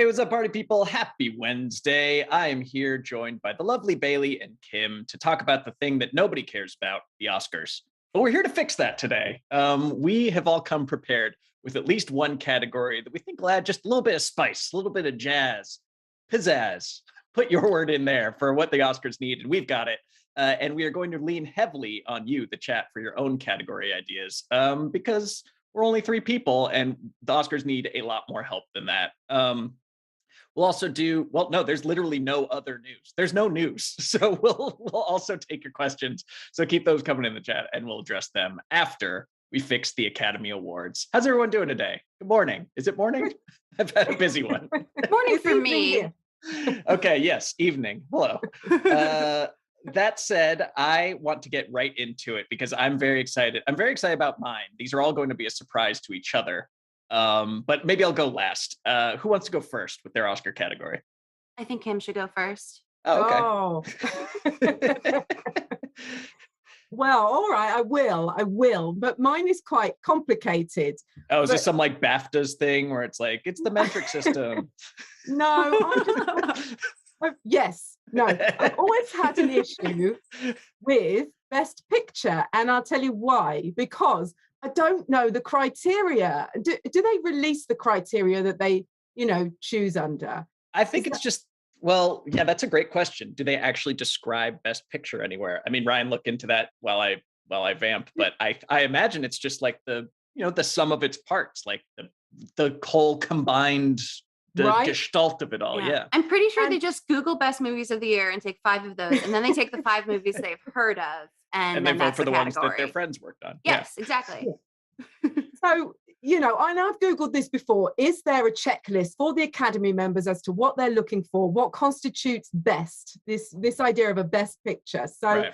Hey, what's up, party people? Happy Wednesday. I am here joined by the lovely Bailey and Kim to talk about the thing that nobody cares about, the Oscars. But we're here to fix that today. We have all come prepared with at least one category that we think will add just a little bit of spice, a little bit of jazz, pizzazz. Put your word in there for what the Oscars need, and we've got it. And we are going to lean heavily on you, the chat, for your own category ideas, because we're only three people, and the Oscars need a lot more help than that. We'll also do, well, no, there's literally no other news. There's no news. So we'll also take your questions. So keep those coming in the chat, and we'll address them after we fix the Academy Awards. How's everyone doing today? Good morning. Is it morning? I've had a busy one. Morning for me. Okay, yes, evening. Hello. That said, I want to get right into it because I'm very excited. I'm very excited about mine. These are all going to be a surprise to each other. But maybe I'll go last. Who wants to go first with their Oscar category? I think Kim should go first. Oh, okay. Well, all right, I will. But mine is quite complicated. Oh, is this some like BAFTAs thing where it's like, it's the metric system? No, yes. No, I've always had an issue with Best Picture, and I'll tell you why. Because I don't know the criteria. Do they release the criteria that they, choose under? I think it's just, well, yeah, that's a great question. Do they actually describe Best Picture anywhere? I mean, Ryan, look into that while I vamp, but I imagine it's just like the sum of its parts, like the whole combined gestalt of it all. Yeah. I'm pretty sure they just Google best movies of the year and take 5 of those, and then they take the 5 movies they've heard of, and then they vote for the ones category. that their friends worked on. Yes, exactly. So, and I've Googled this before. Is there a checklist for the Academy members as to what they're looking for? What constitutes best? This idea of a best picture. So right.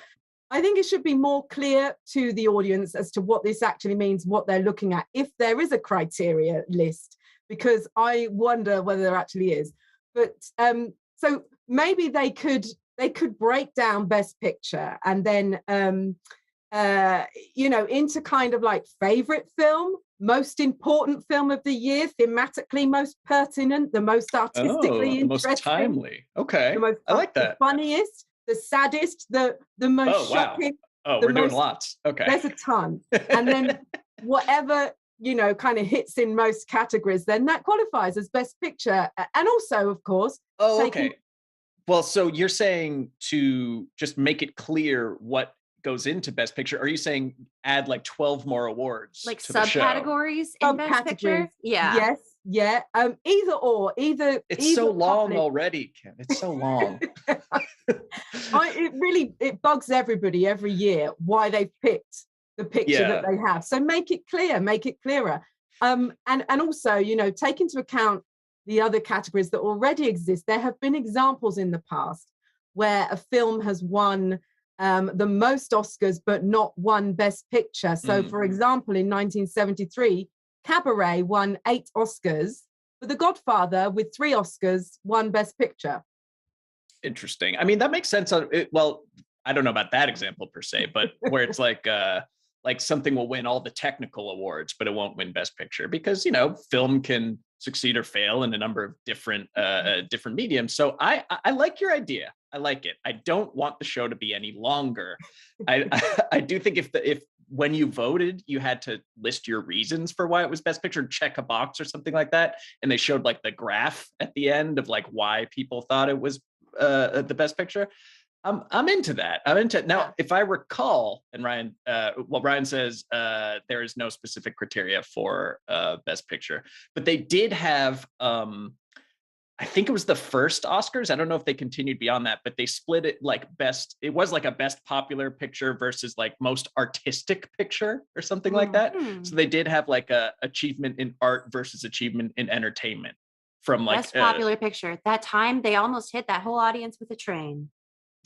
I think it should be more clear to the audience as to what this actually means, what they're looking at, if there is a criteria list, because I wonder whether there actually is. But so maybe they could break down Best Picture and then into kind of like favorite film, most important film of the year, thematically most pertinent, the most artistically interesting, most timely. Okay, I like that. The funniest, the saddest, the most shocking. Oh, we're doing lots. Okay, there's a ton, and then whatever kind of hits in most categories, then that qualifies as Best Picture. And also, of course, okay. Well, so you're saying to just make it clear what goes into Best Picture. Are you saying add like 12 more awards, like to subcategories in Best Picture? Yeah. Yes. Yeah. Either or. It's so long already, Kim. It's so long. It bugs everybody every year why they've picked the picture that they have. So make it clear, make it clearer. And also, take into account the other categories that already exist. There have been examples in the past where a film has won the most Oscars, but not won Best Picture. So, for example, in 1973, Cabaret won 8 Oscars, but The Godfather, with 3 Oscars, won Best Picture. Interesting. I mean, that makes sense. Well, I don't know about that example per se, but where it's like something will win all the technical awards, but it won't win Best Picture because, film can succeed or fail in a number of different mediums. So I like your idea. I like it. I don't want the show to be any longer. I do think if when you voted, you had to list your reasons for why it was Best Picture, check a box or something like that. And they showed like the graph at the end of like why people thought it was the Best Picture. I'm into that. Now, if I recall, and Ryan, Ryan says there is no specific criteria for Best Picture, but they did have, I think it was the first Oscars. I don't know if they continued beyond that, but they split it like it was like a best popular picture versus like most artistic picture or something like that. So they did have like a achievement in art versus achievement in entertainment from like best popular picture. That time they almost hit that whole audience with a train.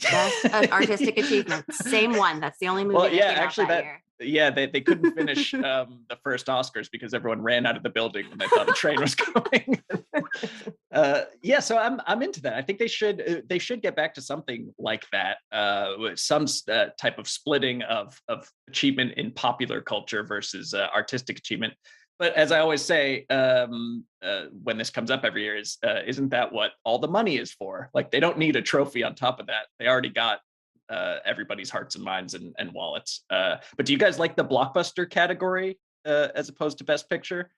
Best artistic achievement, same one. That's the only movie. Well, yeah, actually, that year. Yeah, they couldn't finish the first Oscars because everyone ran out of the building when they thought a train was coming. Yeah, so I'm into that. I think they should get back to something like that, with some type of splitting of achievement in popular culture versus artistic achievement. But as I always say, when this comes up every year, isn't that what all the money is for? Like, they don't need a trophy on top of that. They already got everybody's hearts and minds and wallets. But do you guys like the blockbuster category as opposed to Best Picture?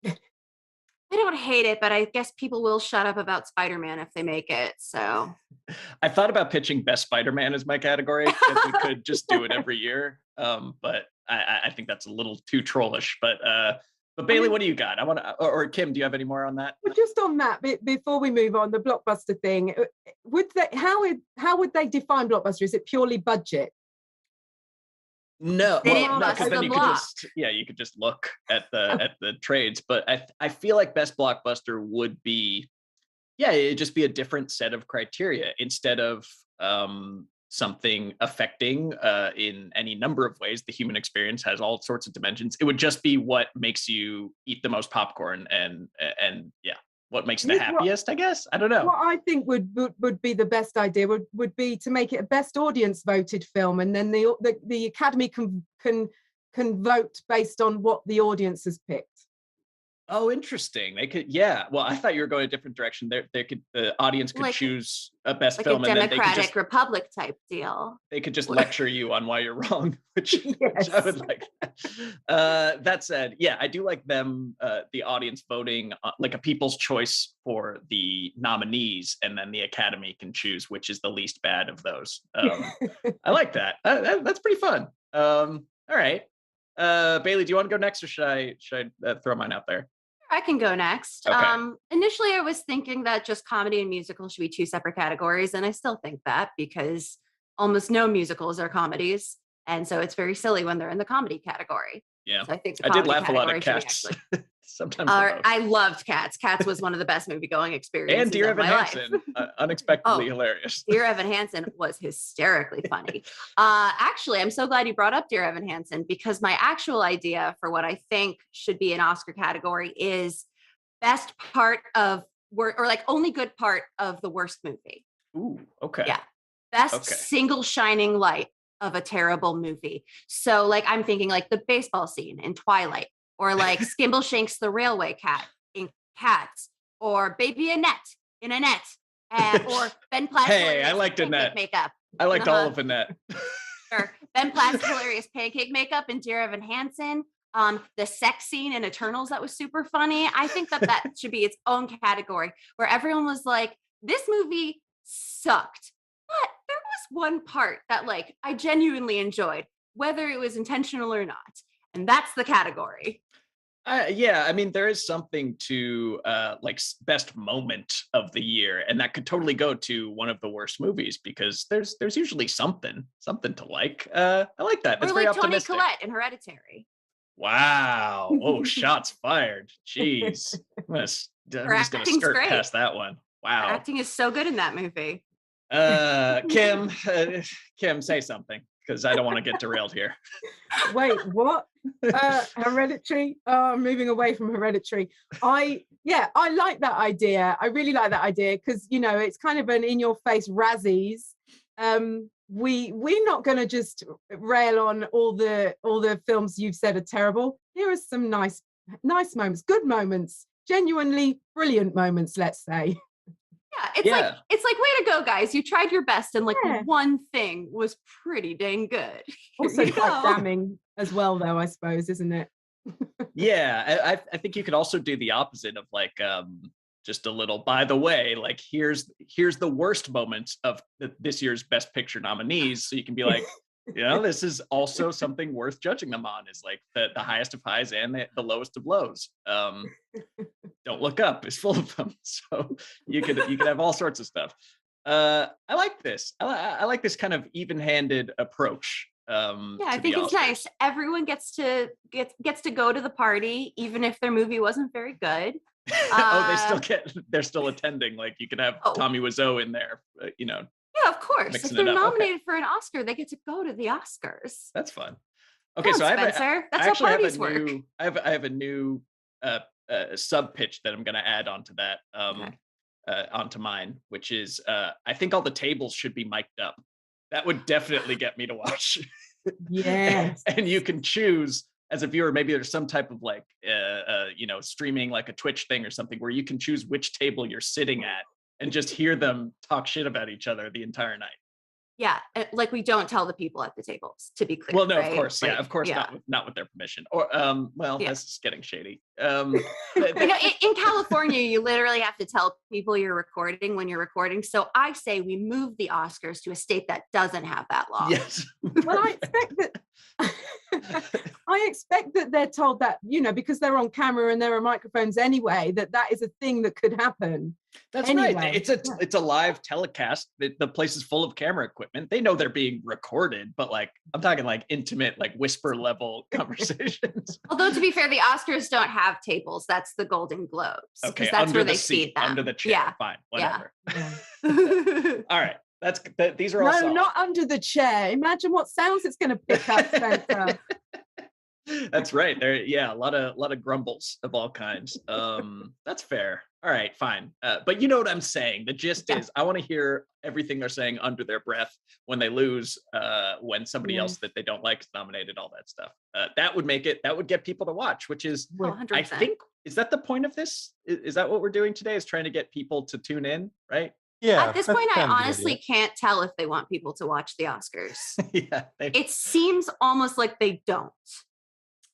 I don't hate it, but I guess people will shut up about Spider-Man if they make it. So I thought about pitching Best Spider-Man as my category if we could just do it every year. But I think that's a little too trollish. But Bailey, what do you got? I want to, or Kim, do you have any more on that? Well, just on that, before we move on, the blockbuster thing, how would they define blockbuster? Is it purely budget? No, because then you could just look at the trades. But I feel like Best Blockbuster would be, it'd just be a different set of criteria instead of something affecting in any number of ways. The human experience has all sorts of dimensions. It would just be what makes you eat the most popcorn and what makes you the happiest, I guess. I don't know. What I think would be the best idea would be to make it a best audience voted film, and then the Academy can vote based on what the audience has picked. Oh, interesting. They could, Well, I thought you were going a different direction. The audience could choose a best film, like a and then Democratic Republic type deal. They could just lecture you on why you're wrong, which I would like. That said, I do like them, the audience voting like a people's choice for the nominees, and then the Academy can choose which is the least bad of those. I like that. That's pretty fun. All right, Bailey, do you want to go next, or should I throw mine out there? I can go next. Okay. Initially, I was thinking that just comedy and musical should be two separate categories, and I still think that because almost no musicals are comedies, and so it's very silly when they're in the comedy category. Yeah, so I think I did laugh a lot at Cats. Sometimes I loved Cats. Cats was one of the best movie-going experiences and Dear of Evan my Hansen, unexpectedly hilarious. Dear Evan Hansen was hysterically funny. Actually, I'm so glad you brought up Dear Evan Hansen, because my actual idea for what I think should be an Oscar category is best part of or like only good part of the worst movie. Ooh, okay. Yeah, best single shining light of a terrible movie. So like I'm thinking like the baseball scene in Twilight, or like Skimbleshanks the railway cat in Cats, or Baby Annette in Annette, or Ben Platt's I liked Annette makeup. I liked all of Annette. Or Ben Platt's hilarious pancake makeup in Dear Evan Hansen. The sex scene in Eternals that was super funny. I think that should be its own category where everyone was like, this movie sucked, but there was one part that like I genuinely enjoyed, whether it was intentional or not. And that's the category. I mean, there is something to like best moment of the year, and that could totally go to one of the worst movies, because there's usually something to like. I like that. That's or very like Toni optimistic. Collette in Hereditary. Wow! Oh, shots fired! Jeez, I'm just gonna skirt past that one. Wow, her acting is so good in that movie. Kim, say something, because I don't want to get derailed here. Wait, what? Hereditary? I'm moving away from Hereditary. I like that idea. I really like that idea, because it's kind of an in-your-face Razzies. We're not going to just rail on all the films you've said are terrible. Here are some nice moments, good moments, genuinely brilliant moments, let's say. Yeah, it's like way to go, guys. You tried your best, and like one thing was pretty dang good. Also quite damning as well, though, I suppose, isn't it? Yeah, I think you could also do the opposite of like just a little, by the way, like here's the worst moments of this year's Best Picture nominees, so you can be like, this is also something worth judging them on, is like the highest of highs and the lowest of lows. Don't Look Up is full of them, so you could have all sorts of stuff. I like this. I like this kind of even-handed approach. I think it's nice. Everyone gets to go to the party, even if their movie wasn't very good. They're still attending. Like you could have Tommy Wiseau in there, Yeah, of course. If Mixing they're it up. Okay. nominated for an Oscar, they get to go to the Oscars. That's fun. Okay, Come so on, I Spencer. That's I how actually have parties a work. new I have a new sub pitch that I'm going to add onto that onto mine, which is I think all the tables should be mic'd up. That would definitely get me to watch. Yes. And you can choose as a viewer, maybe there's some type of like streaming like a Twitch thing or something where you can choose which table you're sitting at and just hear them talk shit about each other the entire night. Yeah, like we don't tell the people at the tables, to be clear. Well, no, right? of course, like, yeah, of course, not with their permission. Or, this is getting shady. In California, you literally have to tell people you're recording when you're recording. So I say we move the Oscars to a state that doesn't have that law. Yes. Well, I expect that they're told that, because they're on camera and there are microphones anyway, that is a thing that could happen. That's anyway. Right. It's a live telecast. The place is full of camera equipment. They know they're being recorded, but like I'm talking like intimate, like whisper level conversations. Although to be fair, the Oscars don't have tables. That's the Golden Globes. Okay, that's where they feed them. Under the chair. Yeah. Fine. Whatever. Yeah. All right. These are all no, songs. Not under the chair. Imagine what sounds it's going to pick up, Spencer. That's right. There, a lot of grumbles of all kinds. That's fair. All right, fine. But you know what I'm saying. The gist is I want to hear everything they're saying under their breath when they lose, when somebody else that they don't like is nominated, all that stuff. That would get people to watch, which is, I think, is that the point of this? Is that what we're doing today, is trying to get people to tune in, right? Yeah. At this point, I honestly can't tell if they want people to watch the Oscars. Yeah. It seems almost like they don't.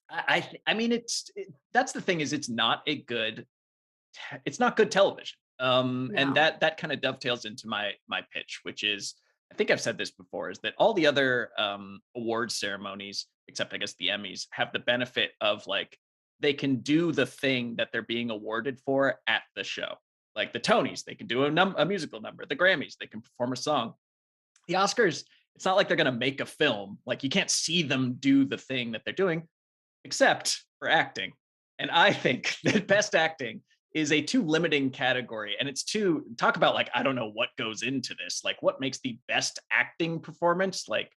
I mean, that's the thing, is it's not good television. No. And that kind of dovetails into my pitch, which is, I think I've said this before, is that all the other awards ceremonies, except I guess the Emmys, have the benefit of like, they can do the thing that they're being awarded for at the show. Like the Tonys, they can do a musical number. The Grammys, they can perform a song. The Oscars, it's not like they're going to make a film. Like you can't see them do the thing that they're doing, except for acting. And I think that best acting is a too limiting category. And it's too, talk about like, I don't know what goes into this. Like what makes the best acting performance? Like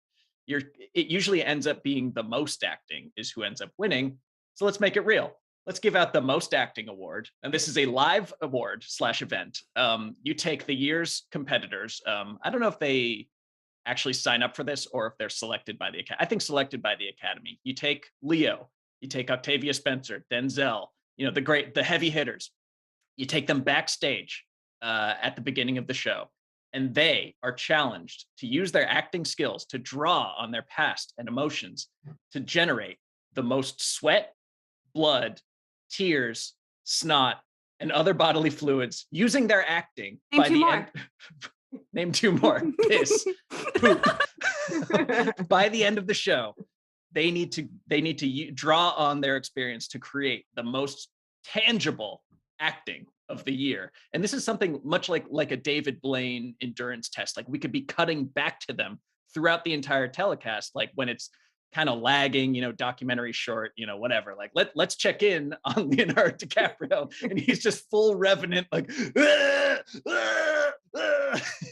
it usually ends up being the most acting is who ends up winning. So let's make it real. Let's give out the most acting award. And this is a live award / event. You take the year's competitors. I don't know if they actually sign up for this or if they're selected by the Academy. I think selected by the Academy. You take Leo, you take Octavia Spencer, Denzel, the heavy hitters. You take them backstage at the beginning of the show, and they are challenged to use their acting skills to draw on their past and emotions to generate the most sweat, blood, tears, snot, and other bodily fluids using their acting. Name two more. Piss, poop. By the end of the show, they need to draw on their experience to create the most tangible acting of the year. And this is something much like a David Blaine endurance test. Like we could be cutting back to them throughout the entire telecast, like when it's kind of lagging, documentary short, whatever. Like let's check in on Leonardo DiCaprio, and he's just full revenant, like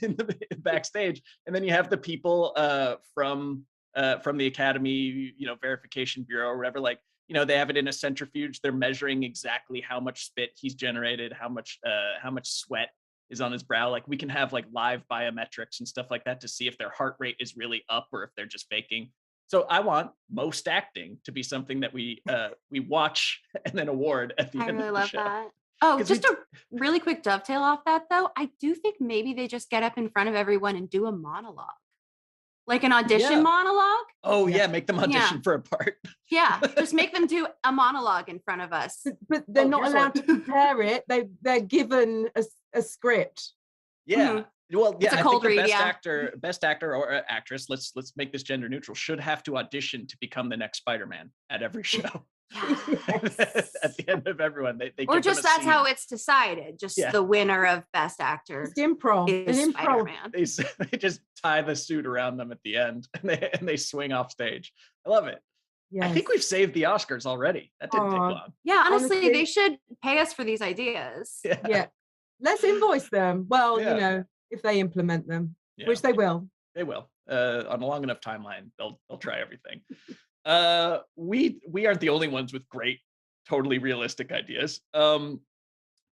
in the backstage. And then you have the people from the Academy, verification bureau or whatever, like, they have it in a centrifuge. They're measuring exactly how much spit he's generated, how much sweat is on his brow. Like we can have like live biometrics and stuff like that to see if their heart rate is really up or if they're just faking. So I want most acting to be something that we watch and then award at the end of the show. I really love that. Oh, just a really quick dovetail off that though. I do think maybe they just get up in front of everyone and do a monologue. Like an audition monologue. Oh yeah, make them audition for a part. Yeah, just make them do a monologue in front of us. But they're not allowed to prepare it. They're given a script. Yeah. Mm-hmm. Well, yeah, I think the best actor or actress, let's make this gender neutral, should have to audition to become the next Spider-Man at every show. Yes. At the end of everyone, they or just that's how it's decided. Just the winner of best actor. It's improv. Is Spider-Man. They just tie the suit around them at the end, and they swing off stage. I love it. Yes. I think we've saved the Oscars already. That didn't take long. Yeah, honestly, they should pay us for these ideas. Yeah. Let's invoice them. Well, if they implement them. Yeah. Which they will. They will. On a long enough timeline, they'll try everything. We aren't the only ones with great, totally realistic ideas.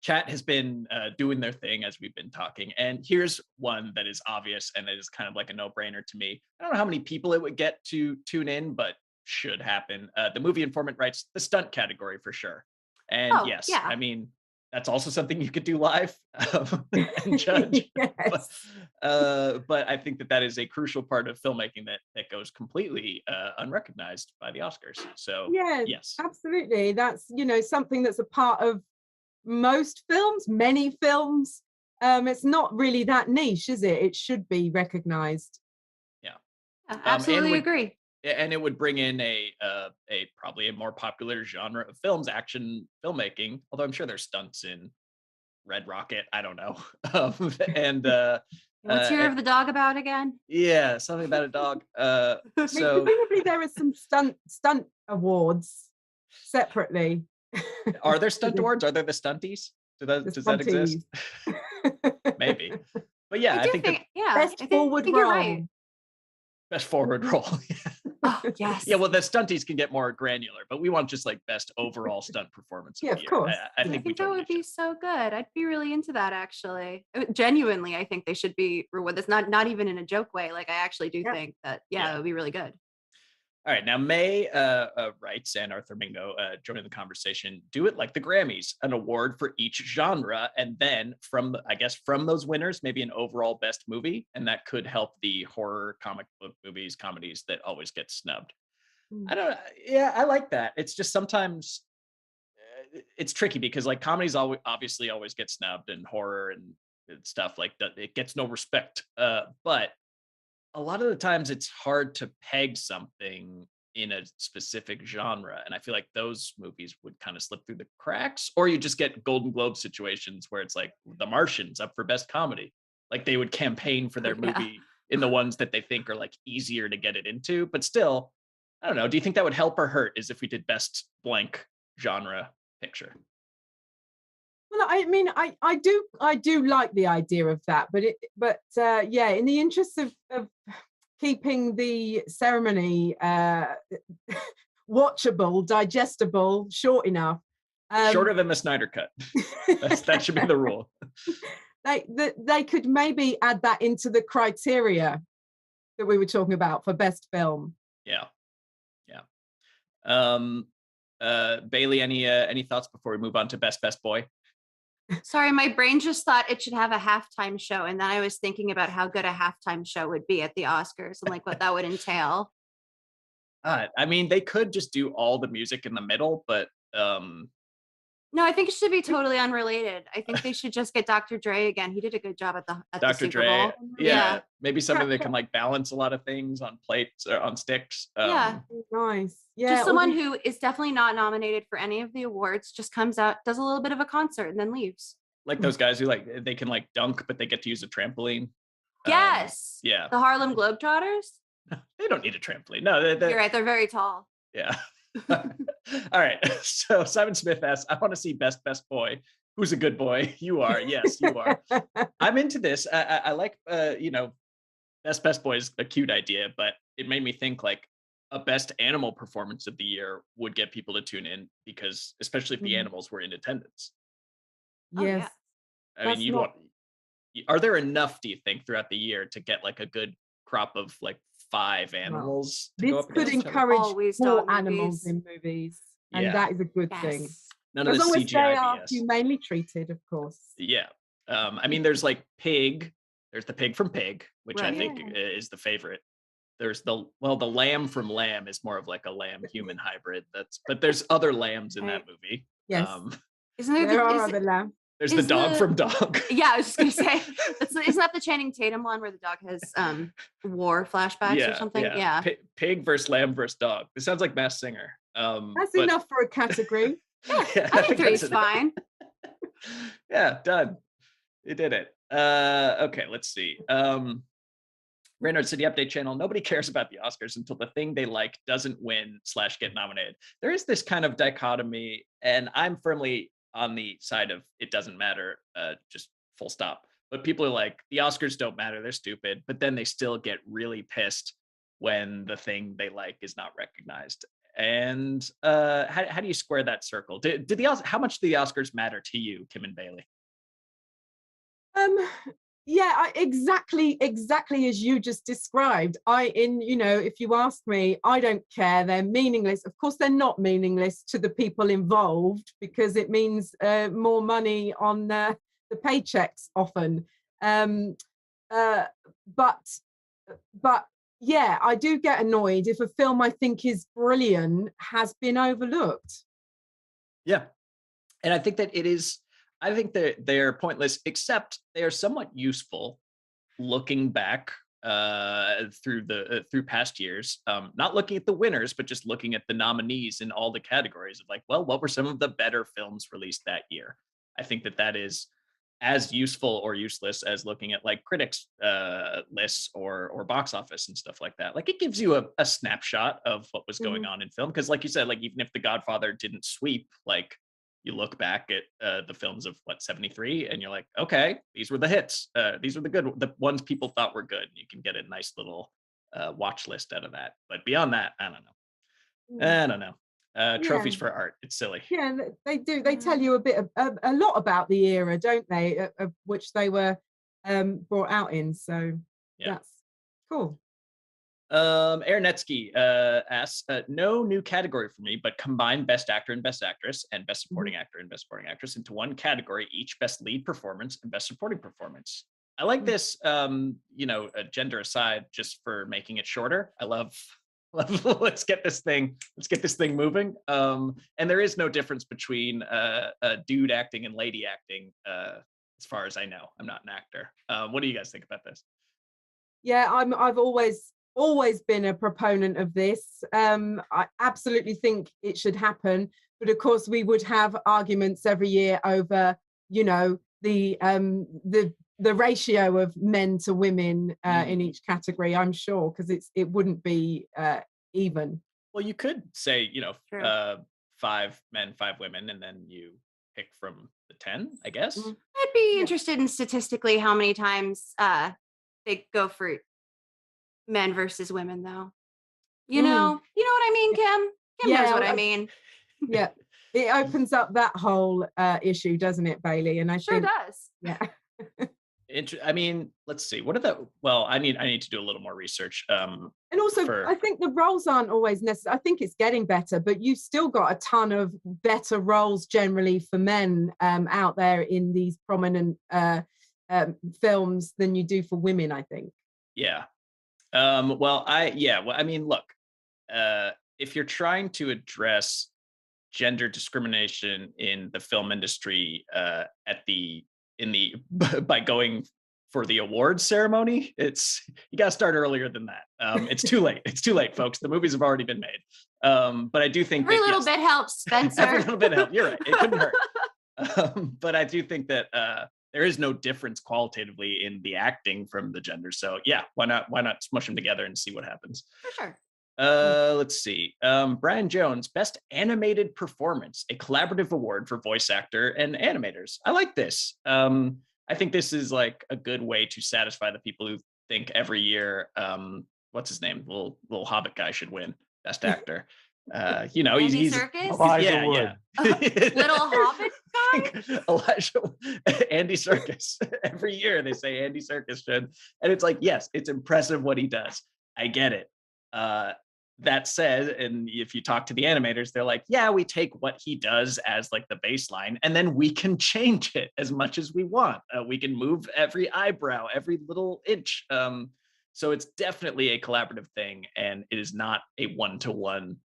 Chat has been doing their thing as we've been talking, and here's one that is obvious and it is kind of like a no-brainer to me. I don't know how many people it would get to tune in, but should happen. The Movie Informant writes the stunt category for sure. And yes, yeah. I mean, that's also something you could do live and judge. Yes. But I think that is a crucial part of filmmaking that goes completely unrecognized by the Oscars. So Yeah, yes, absolutely. That's, something that's a part of most films, many films. It's not really that niche, is it? It should be recognized. Yeah. Absolutely agree. And it would bring in a probably a more popular genre of films, action filmmaking. Although I'm sure there's stunts in Red Rocket. I don't know. And what's Year of the Dog about again? Yeah, something about a dog. So presumably there are some stunt awards separately. Are there stunt awards? Are there the stunties? Does that exist? Maybe. But yeah, I think best forward role. Right. Best forward role. Oh, yes. Yeah, well, the stunties can get more granular, but we want just like best overall stunt performance. Yeah, of course. I think that would be so good. I'd be really into that, actually. Genuinely, I think they should be rewarded. That's not even in a joke way. Like, I actually do think that, it would be really good. All right, now May writes, and Arthur Mingo joining the conversation, do it like the Grammys, an award for each genre, and then from those winners, maybe an overall best movie, and that could help the horror, comic book movies, comedies that always get snubbed. I like that. It's just sometimes it's tricky because like comedies obviously always get snubbed, and horror and stuff like that, it gets no respect. But a lot of the times it's hard to peg something in a specific genre. And I feel like those movies would kind of slip through the cracks, or you just get Golden Globe situations where it's like The Martian's up for best comedy. Like they would campaign for their movie in the ones that they think are like easier to get it into. But still, I don't know. Do you think that would help or hurt is if we did best blank genre picture? Well, I mean, I do like the idea of that, but in the interest of keeping the ceremony watchable, digestible, short enough, shorter than the Snyder Cut. That should be the rule. They could maybe add that into the criteria that we were talking about for best film. Yeah. Bailey, any thoughts before we move on to best boy? Sorry, my brain just thought it should have a halftime show, and then I was thinking about how good a halftime show would be at the Oscars and like what that would entail. I mean, they could just do all the music in the middle, but no, I think it should be totally unrelated. I think they should just get Dr. Dre again. He did a good job at the Super Bowl. Yeah, maybe something that can like balance a lot of things on plates or on sticks. Nice. Yeah, just someone who is definitely not nominated for any of the awards, just comes out, does a little bit of a concert, and then leaves. Like those guys who they can like dunk, but they get to use a trampoline. Yes. Yeah. The Harlem Globetrotters. They don't need a trampoline. No, you're right. They're very tall. Yeah. All right. So Simon Smith asks, I want to see best boy. Who's a good boy? You are. Yes, you are. I'm into this. I like, best boy is a cute idea, but it made me think like a best animal performance of the year would get people to tune in, because especially if the animals were in attendance. Yes. I mean, are there enough, do you think, throughout the year to get like a good crop of like 5 animals? This could encourage more animals in movies, and that is a good thing. None of the CGI they are humanely treated, of course. Yeah. I mean, there's like Pig. There's the pig from Pig, which I think is the favorite. There's the lamb from Lamb is more of like a lamb human hybrid. But there's other lambs in that movie. Yes. Isn't there other lamb? There's the dog from Dog. Yeah, I was just gonna say, isn't that the Channing Tatum one where the dog has war flashbacks or something? Yeah. Pig versus lamb versus dog. This sounds like Masked Singer. That's enough for a category. I think 3 is fine. Yeah, done. You did it. Okay, let's see. Reynard City Update Channel. Nobody cares about the Oscars until the thing they like doesn't win / get nominated. There is this kind of dichotomy, and I'm firmly on the side of it doesn't matter, just full stop. but people are like, the Oscars don't matter, they're stupid, but then they still get really pissed when the thing they like is not recognized. And how do you square that circle? How much do the Oscars matter to you, Kim and Bailey? Yeah, exactly as you just described. If you ask me, I don't care. They're meaningless. Of course, they're not meaningless to the people involved because it means more money on the paychecks often. But yeah, I do get annoyed if a film I think is brilliant has been overlooked. Yeah, and I think that they're pointless, except they are somewhat useful looking back through past years, not looking at the winners, but just looking at the nominees in all the categories of like, well, what were some of the better films released that year? I think that is as useful or useless as looking at like critics lists or box office and stuff like that. Like it gives you a snapshot of what was going on in film. Because like you said, like even if The Godfather didn't sweep, like you look back at the films of 73 and you're like, okay, these were the hits. These were the ones people thought were good. You can get a nice little watch list out of that. But beyond that, I don't know. Trophies for art. It's silly. Yeah, they do. They tell you a lot about the era, don't they? Of which they were brought out in. So that's cool. Aronetsky asks, no new category for me, but combine Best Actor and Best Actress and Best Supporting Actor and Best Supporting Actress into one category, each Best Lead Performance and Best Supporting Performance. I like this, gender aside, just for making it shorter. I love let's get this thing moving. And there is no difference between dude acting and lady acting, as far as I know. I'm not an actor. What do you guys think about this? Yeah, I've always been a proponent of this. I absolutely think it should happen, but of course we would have arguments every year over, the ratio of men to women in each category, I'm sure, because it wouldn't be even. Well, you could say, 5 men, 5 women, and then you pick from the 10, I guess. I'd be interested in statistically how many times they go for men versus women, though. You know what I mean, Kim? Kim knows what I mean. Yeah, it opens up that whole issue, doesn't it, Bailey? And I sure think, does. Yeah. I mean, let's see. I need to do a little more research. And also, I think the roles aren't always necessary. I think it's getting better, but you've still got a ton of better roles generally for men out there in these prominent films than you do for women, I think. Yeah. Look, if you're trying to address gender discrimination in the film industry by going for the awards ceremony, you got to start earlier than that. It's too late. It's too late, folks. The movies have already been made. But I do think every little bit helps, Spencer. Every little bit helps. You're right. It couldn't hurt. But I do think that there is no difference qualitatively in the acting from the gender. So yeah, why not smush them together and see what happens? For sure. Let's see. Brian Jones, Best Animated Performance, a collaborative award for voice actor and animators. I like this. I think this is like a good way to satisfy the people who think every year, what's his name? Little Hobbit guy should win Best Actor. He's Serkis? Yeah. Little Hobbit guy? Andy Serkis. Every year they say Andy Serkis should. And it's like, yes, it's impressive what he does. I get it. That said, and if you talk to the animators, they're like, yeah, we take what he does as like the baseline, and then we can change it as much as we want. We can move every eyebrow, every little inch. So it's definitely a collaborative thing, and it is not a one-to-one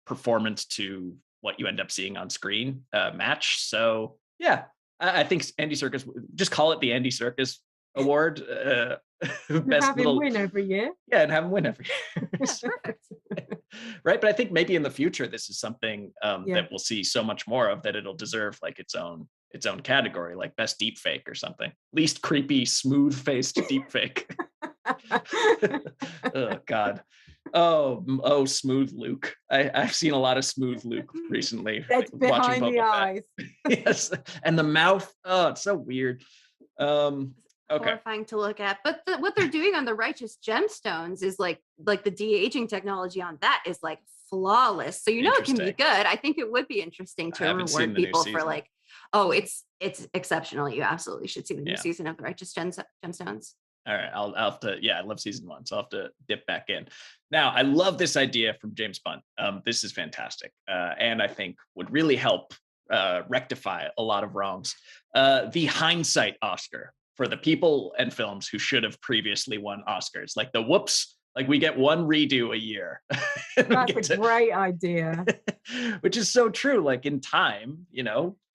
performance to what you end up seeing on screen match. So yeah, I think Andy Serkis, just call it the Andy Serkis Award. Have him win every year. Yeah, and have him win every year. Right, but I think maybe in the future this is something that we'll see so much more of, that it'll deserve like its own category, like Best Deepfake or something. Least creepy, smooth-faced deepfake. Oh God. Oh, Smooth Luke. I've seen a lot of Smooth Luke recently. That's behind the eyes. Yes, and the mouth. Oh, it's so weird. Okay. Horrifying to look at. But what they're doing on the Righteous Gemstones is like the de-aging technology on that is like flawless. So it can be good. I think it would be interesting to reward people for like, oh, it's exceptional. You absolutely should see the new season of the Righteous Gemstones. All right, I'll have to. Yeah, I love season 1, so I'll have to dip back in. Now, I love this idea from James Bunt. This is fantastic, and I think would really help rectify a lot of wrongs. The Hindsight Oscar for the people and films who should have previously won Oscars, like the whoops, like we get one redo a year. That's a great idea. Which is so true. Like in time,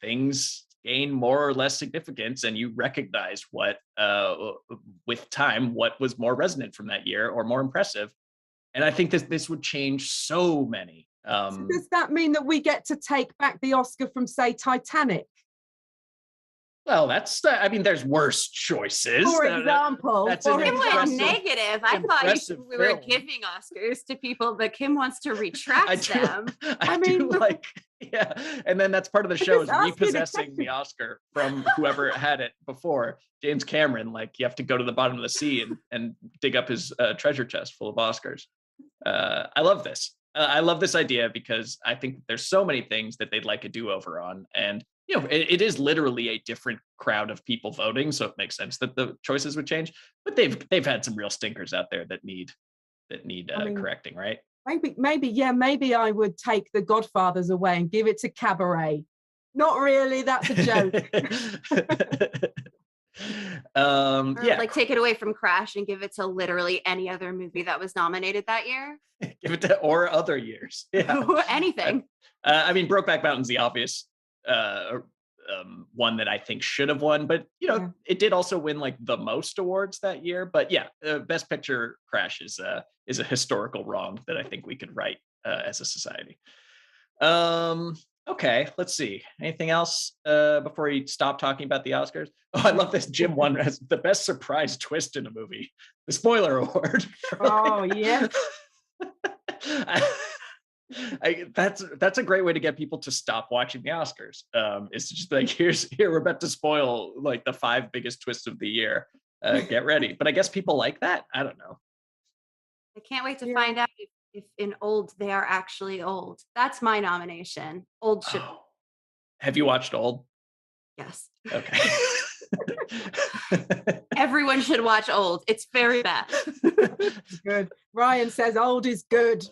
things gain more or less significance, and you recognize what, with time, what was more resonant from that year or more impressive. And I think this would change so many. So does that mean that we get to take back the Oscar from, say, Titanic? Well, there's worse choices. For example, Kim went negative. I thought we were giving Oscars to people, but Kim wants to retract them. I mean, and then that's part of the show is repossessing the Oscar from whoever had it before. James Cameron, like you have to go to the bottom of the sea and dig up his treasure chest full of Oscars. I love this. I love this idea because I think there's so many things that they'd like a do-over on, and it is literally a different crowd of people voting, so it makes sense that the choices would change. But they've had some real stinkers out there that need correcting, right? Maybe I would take The Godfathers away and give it to Cabaret. Not really. That's a joke. Like take it away from Crash and give it to literally any other movie that was nominated that year. Give it to or other years. Yeah. Anything. Brokeback Mountain's the obvious one that I think should have won, but it did also win like the most awards that year. But Best Picture Crash is a historical wrong that I think we could right as a society. Okay, let's see. Anything else before we stop talking about the Oscars? Oh, I love this. Jim won as the best surprise twist in a movie, the spoiler award. Oh yeah. That's a great way to get people to stop watching the Oscars. It's just like here we're about to spoil like the 5 biggest twists of the year. Get ready. But I guess people like that. I don't know. I can't wait to find out if in Old they are actually old. That's my nomination. Old should. Oh. Have you watched Old? Yes. Okay. Everyone should watch Old. It's very bad. Good. Ryan says Old is good.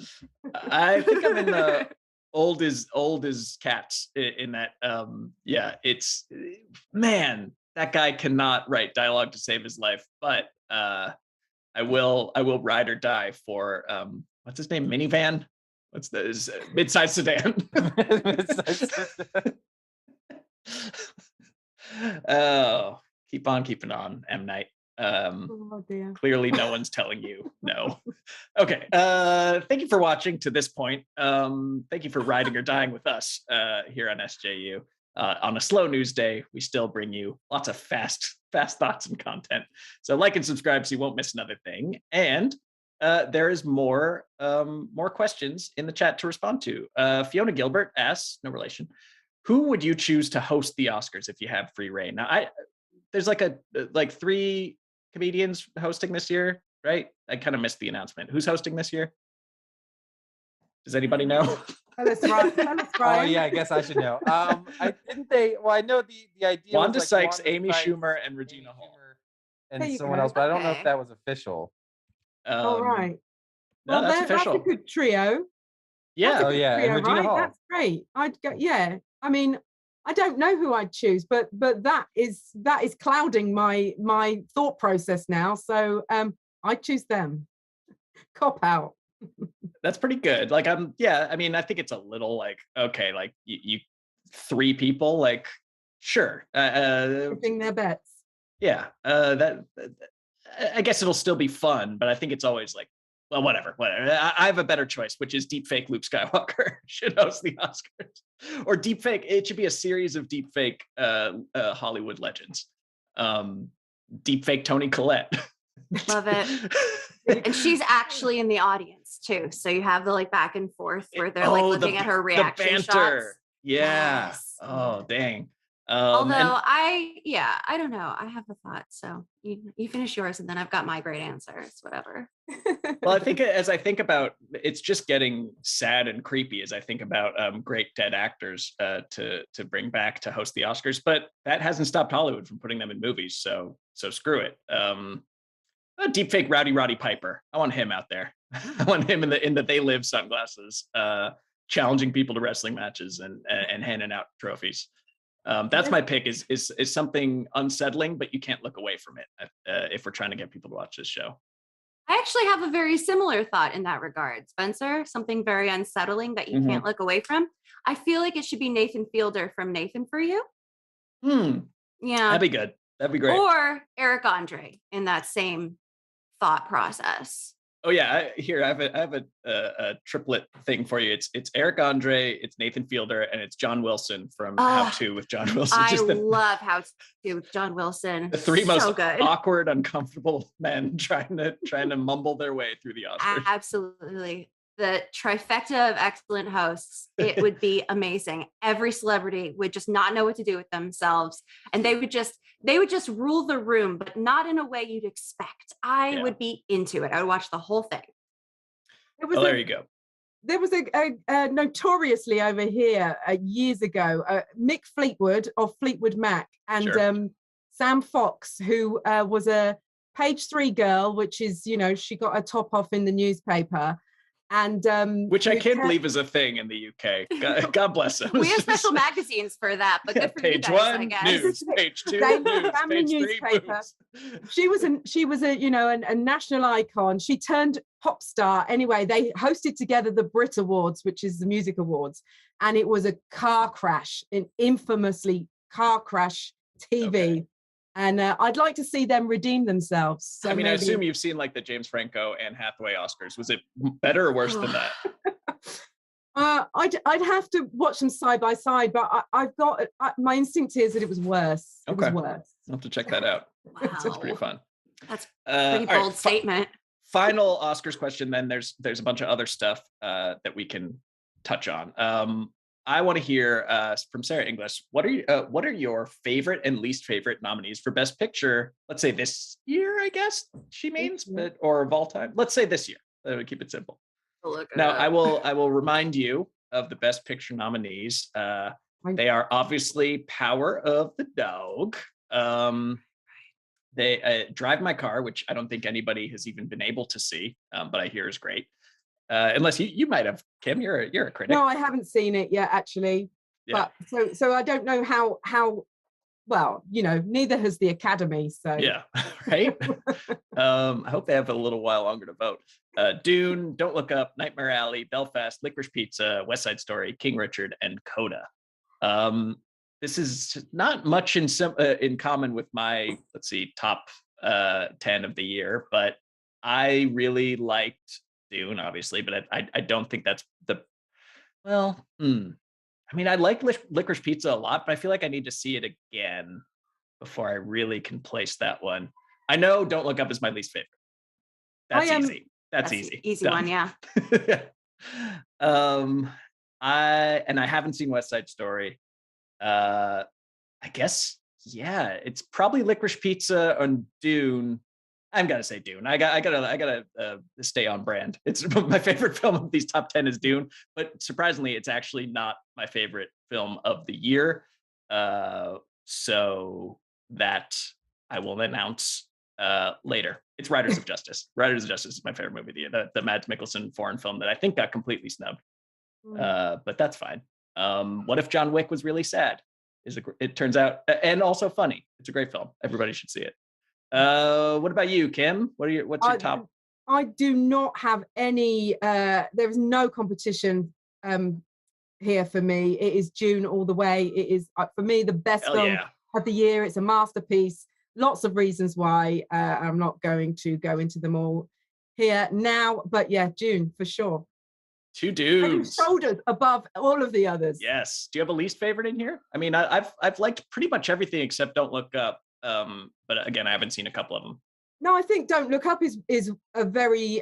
I think I'm in the old is cats in that. It's man, that guy cannot write dialogue to save his life, but I will ride or die for what's his name? Minivan? What's this? Midsize sedan. Oh, keep on keeping on, M. Night. Clearly no one's telling you no. Okay. Thank you for watching to this point. Thank you for riding or dying with us here on SJU. On a slow news day, we still bring you lots of fast thoughts and content. So like and subscribe so you won't miss another thing. And there is more questions in the chat to respond to. Fiona Gilbert asks, no relation, who would you choose to host the Oscars if you have free reign? Now, there's like 3 comedians hosting this year, right? I kind of missed the announcement. Who's hosting this year? Does anybody know? That's right. Oh yeah, I guess I should know. I know the idea. Wanda was Sykes, Amy Schumer, and Regina Hall, and someone else, but I don't know if that was official. All right. No, that's official. That's a good trio. Yeah. Oh yeah, trio, and Regina Hall. That's great. I'd go. Yeah. I mean, I don't know who I'd choose, but that is clouding my thought process now. So I choose them. Cop out. That's pretty good. Like I think it's a little like, okay, like you 3 people, like sure. Hedging their bets. Yeah. That I guess it'll still be fun, but I think it's always like, well, whatever. I have a better choice, which is deepfake Luke Skywalker should host the Oscars, or deepfake. It should be a series of deepfake Hollywood legends. Deepfake Toni Collette. Love it. And she's actually in the audience too, so you have the like back and forth where they're like looking at her reaction the banter. shots. Yeah. Yes. Oh dang. Although And I don't know. I have a thought. So you finish yours, and then I've got my great answers. Whatever. well, I think as I think about, it's just getting sad and creepy as I think about great dead actors to bring back to host the Oscars, but that hasn't stopped Hollywood from putting them in movies. So screw it. A deepfake Roddy Piper. I want him out there. I want him in the They Live sunglasses, challenging people to wrestling matches and handing out trophies. That's my pick. Is something unsettling, but you can't look away from it if we're trying to get people to watch this show. I actually have a very similar thought in that regard, Spencer. Something very unsettling that you can't look away from. I feel like it should be Nathan Fielder from Nathan for You. Yeah, that'd be good. That'd be great. Or Eric Andre in that same thought process. Oh yeah, I have a triplet thing for you. It's Eric Andre, it's Nathan Fielder, and it's John Wilson from How To with John Wilson. I love How To with John Wilson. The three most awkward, uncomfortable men trying to mumble their way through the Oscars. Absolutely. The trifecta of excellent hosts. It would be amazing. Every celebrity would just not know what to do with themselves, and they would just rule the room, but not in a way you'd expect. I would be into it. I would watch the whole thing. There you go. There was a notoriously over here years ago, Mick Fleetwood of Fleetwood Mac and Sam Fox, who was a page 3 girl, which is, she got her top off in the newspaper. And which I can't believe is a thing in the UK. God bless them. We have special magazines for that, but good for you guys, I guess. News, page 2, news, family page newspaper. 3, She was a a national icon. She turned pop star. Anyway, they hosted together the Brit Awards, which is the music awards, and it was a car crash, an infamously car crash TV. Okay. And I'd like to see them redeem themselves. So I assume you've seen like the James Franco and Hathaway Oscars. Was it better or worse than that? I'd have to watch them side by side, but I've got my instinct is that it was worse. Okay. It was worse. I'll have to check that out. Wow. That's pretty fun. That's a pretty bold statement. Final Oscars question. Then there's a bunch of other stuff that we can touch on. I want to hear from Sarah Inglis. What are your favorite and least favorite nominees for Best Picture? Let's say this year, I guess she means, or of all time. Let's say this year. Keep it simple. Now, I will remind you of the Best Picture nominees. They are obviously Power of the Dog. They Drive My Car, which I don't think anybody has even been able to see, but I hear is great. Unless you might have, Kim, you're a critic. No, I haven't seen it yet, actually. Yeah. But so I don't know how well, neither has the Academy. So yeah, right. I hope they have a little while longer to vote. Dune, Don't Look Up, Nightmare Alley, Belfast, Licorice Pizza, West Side Story, King Richard, and Coda. This is not much in common with my top 10 of the year, but I really liked Dune, obviously, but I don't think that's I like Licorice Pizza a lot, but I feel like I need to see it again before I really can place that one. I know Don't Look Up is my least favorite. That's easy. That's easy. Easy Done. one, yeah. I haven't seen West Side Story. I guess, it's probably Licorice Pizza and Dune. I'm gonna say Dune. I gotta stay on brand. It's my favorite film of these top 10 is Dune, but surprisingly, it's actually not my favorite film of the year. So that I will announce later. It's Riders of Justice. Riders of Justice is my favorite movie of the year. The Mads Mikkelsen foreign film that I think got completely snubbed. But that's fine. What If John Wick was really sad? It turns out, and also funny. It's a great film. Everybody should see it. What about you, Kim? What's your top? I do not have any. There is no competition here for me. It is Dune all the way. It is for me the best film of the year. It's a masterpiece. Lots of reasons why. I'm not going to go into them all here now, but yeah, Dune for sure. 2 dudes. Shoulders above all of the others. Yes. Do you have a least favorite in here? I mean, I've liked pretty much everything except Don't Look Up. But again, I haven't seen a couple of them. No, I think Don't Look Up is a very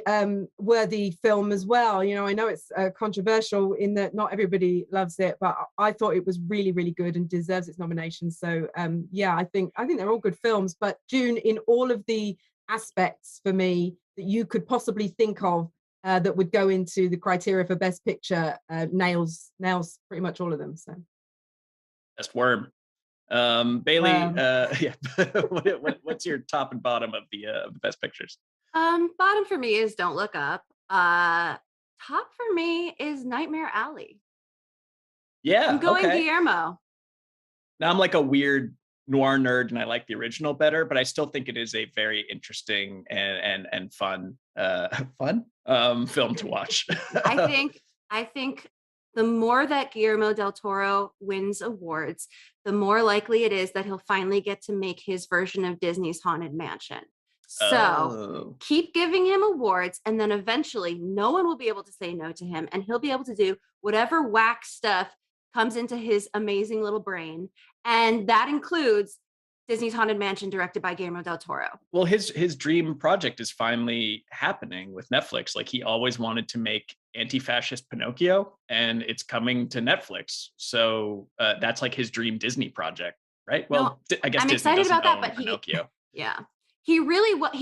worthy film as well. You know, I know it's controversial in that not everybody loves it, but I thought it was really, really good and deserves its nomination. So yeah, I think they're all good films. But Dune, in all of the aspects for me that you could possibly think of that would go into the criteria for Best Picture, nails pretty much all of them. So Best Worm. Bailey, yeah. What's your top and bottom of the Best Pictures? Bottom for me is Don't Look Up. Top for me is Nightmare Alley. Yeah, I'm going okay. Guillermo. Now I'm like a weird noir nerd, and I like the original better, but I still think it is a very interesting and fun film to watch. I think the more that Guillermo del Toro wins awards, the more likely it is that he'll finally get to make his version of Disney's Haunted Mansion. So keep giving him awards, and then eventually no one will be able to say no to him, and he'll be able to do whatever whack stuff comes into his amazing little brain. And that includes Disney's Haunted Mansion, directed by Guillermo del Toro. Well, his dream project is finally happening with Netflix. Like, he always wanted to make anti-fascist Pinocchio, and it's coming to Netflix. So that's like his dream Disney project, right? Well, no, I guess I'm Disney excited about that, but Pinocchio. He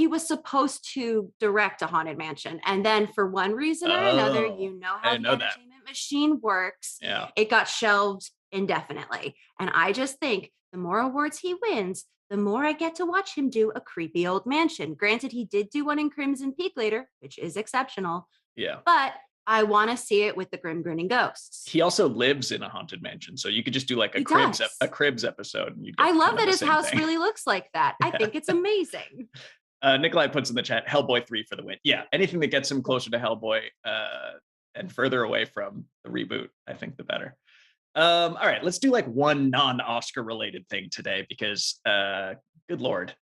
was supposed to direct a Haunted Mansion, and then for one reason or another, you know how the entertainment machine works. Yeah, it got shelved indefinitely. And I just think the more awards he wins, the more I get to watch him do a creepy old mansion. Granted, he did do one in Crimson Peak later, which is exceptional. Yeah. But I want to see it with the grim grinning ghosts. He also lives in a haunted mansion, so you could just do like a Cribs episode. And I love that his house really looks like that. I think it's amazing. Nikolaj puts in the chat, Hellboy 3 for the win. Yeah, anything that gets him closer to Hellboy and further away from the reboot, I think the better. All right, let's do like one non-Oscar related thing today, because good Lord,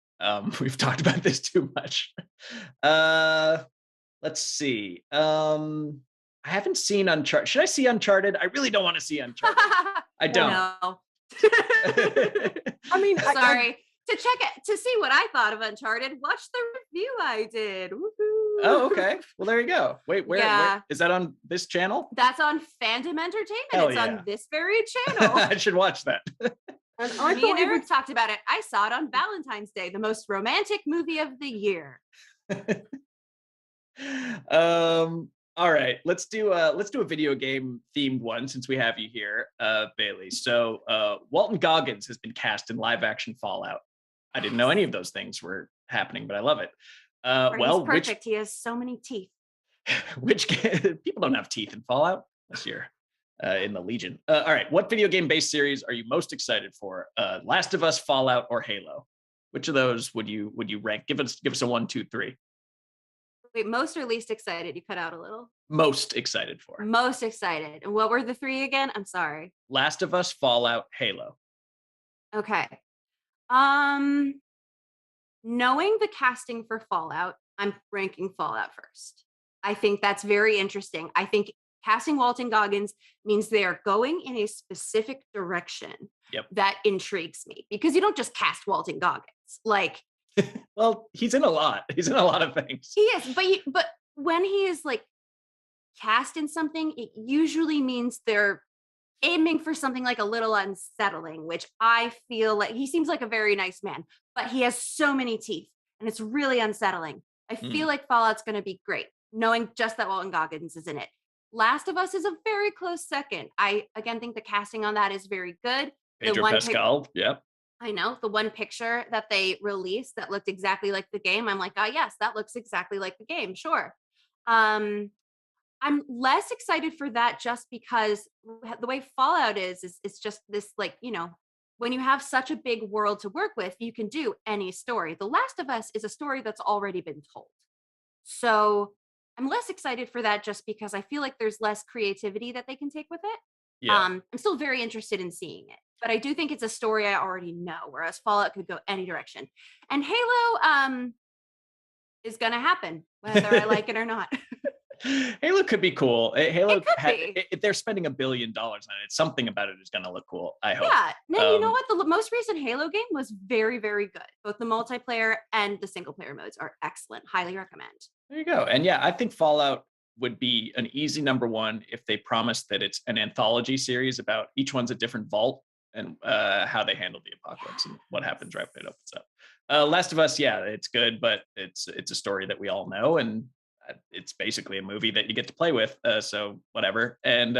we've talked about this too much. Let's see. I haven't seen Uncharted. Should I see Uncharted? I really don't want to see Uncharted. I don't. No. I mean, sorry. To check it, to see what I thought of Uncharted, watch the review I did. Woo-hoo. Oh, okay. Well, there you go. Wait, where is that on this channel? That's on Fandom Entertainment. Hell it's on this very channel. I should watch that. And me and Eric talked about it. I saw it on Valentine's Day, the most romantic movie of the year. All right, let's do a video game themed one, since we have you here, Bailey. So Walton Goggins has been cast in live action Fallout. I didn't know any of those things were happening, but I love it. Well, he's perfect. He has so many teeth. Which people don't have teeth in Fallout this year in the Legion. All right, what video game based series are you most excited for? Last of Us, Fallout, or Halo? Which of those would you rank? Give us a 1, 2, 3. Wait, most or least excited? You cut out a little. Most excited for. Most excited. And what were the 3 again? I'm sorry. Last of Us, Fallout, Halo. Okay. Knowing the casting for Fallout, I'm ranking Fallout first. I think that's very interesting. I think casting Walton Goggins means they are going in a specific direction that intrigues me, because you don't just cast Walton Goggins. Like, well, he's in a lot. He's in a lot of things. He is, but when he is like cast in something, it usually means they're aiming for something like a little unsettling, which I feel like he seems like a very nice man, but he has so many teeth and it's really unsettling. I feel like Fallout's going to be great, knowing just that Walton Goggins is in it. Last of Us is a very close second. I, again, think the casting on that is very good. Pedro Pascal, yep. I know, the one picture that they released that looked exactly like the game, I'm like, oh yes, that looks exactly like the game, sure. I'm less excited for that just because the way Fallout is it's just this, like, you know, when you have such a big world to work with, you can do any story. The Last of Us is a story that's already been told. So I'm less excited for that just because I feel like there's less creativity that they can take with it. Yeah. I'm still very interested in seeing it, but I do think it's a story I already know, whereas Fallout could go any direction. And Halo is going to happen, whether I like it or not. Halo could be cool. Halo It could be. if they're spending $1 billion on it, something about it is going to look cool. I hope. Yeah. No, you know what? The most recent Halo game was very, very good. Both the multiplayer and the single player modes are excellent. Highly recommend. There you go. And yeah, I think Fallout would be an easy number one if they promised that it's an anthology series about each one's a different vault and how they handle the apocalypse and what happens right when it opens up. Last of Us, yeah, it's good, but it's a story that we all know, and it's basically a movie that you get to play with. So whatever. And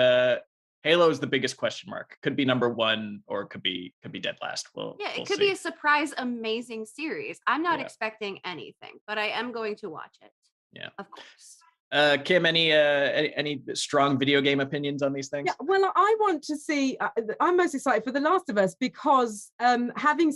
Halo is the biggest question mark. Could be number one, or could be dead last. We'll could see. be a surprise, amazing series. I'm not expecting anything, but I am going to watch it. Yeah, of course. Kim, any strong video game opinions on these things? Yeah, well, I want to see. I'm most excited for The Last of Us because having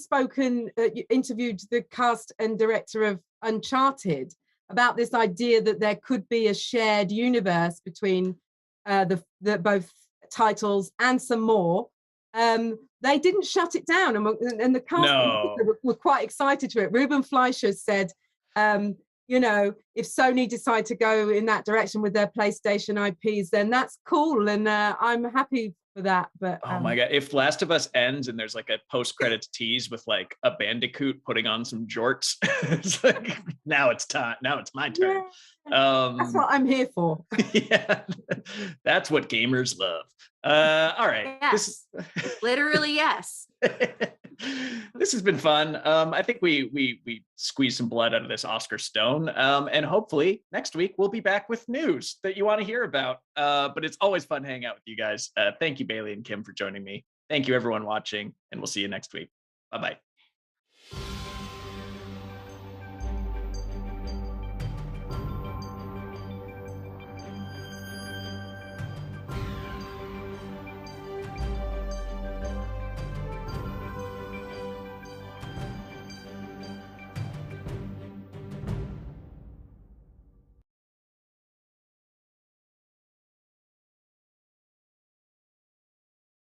interviewed the cast and director of Uncharted about this idea that there could be a shared universe between the both titles and some more. They didn't shut it down, and the cast were quite excited to it. Ruben Fleischer said, if Sony decide to go in that direction with their PlayStation IPs, then that's cool, and I'm happy for that. But oh my god, if Last of Us ends and there's like a post-credits tease with like a bandicoot putting on some jorts, it's like now it's time. Now it's my turn. Yeah, that's what I'm here for. Yeah, that's what gamers love. All right. Yes. Literally, yes. This has been fun. I think we squeezed some blood out of this Oscar stone. And hopefully next week we'll be back with news that you want to hear about. But it's always fun hanging out with you guys. Thank you, Bailey and Kim, for joining me. Thank you, everyone watching, and we'll see you next week. Bye-bye.